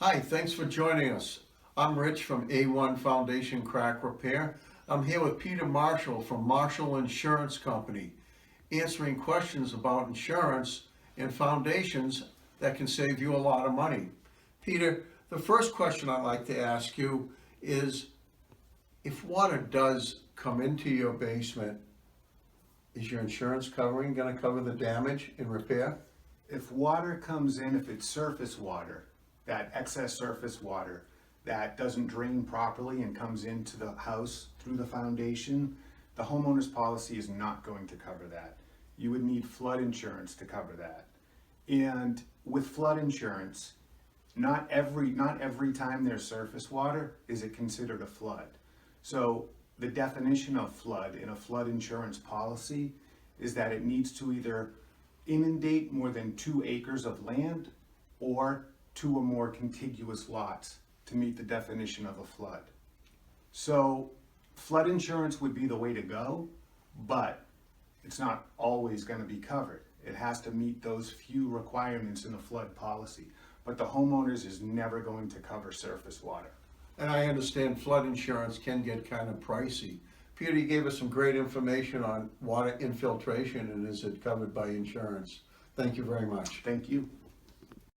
Hi, thanks for joining us. I'm Rich from A1 Foundation Crack Repair. I'm here with Peter Marshall from Marshall Insurance Company, answering questions about insurance and foundations that can save you a lot of money. Peter, the first question I'd like to ask you is, if water does come into your basement, is your insurance going to cover the damage and repair? If water comes in, if it's surface water, that excess surface water that doesn't drain properly and comes into the house through the foundation, the homeowner's policy is not going to cover that. You would need flood insurance to cover that. And with flood insurance, not every time there's surface water is it considered a flood. So the definition of flood in a flood insurance policy is that it needs to either inundate more than 2 acres of land or 2 or more contiguous lots to meet the definition of a flood. So flood insurance would be the way to go, but it's not always going to be covered. It has to meet those few requirements in the flood policy, but the homeowners is never going to cover surface water. And I understand flood insurance can get kind of pricey. Peter, you gave us some great information on water infiltration and is it covered by insurance? Thank you very much. Thank you.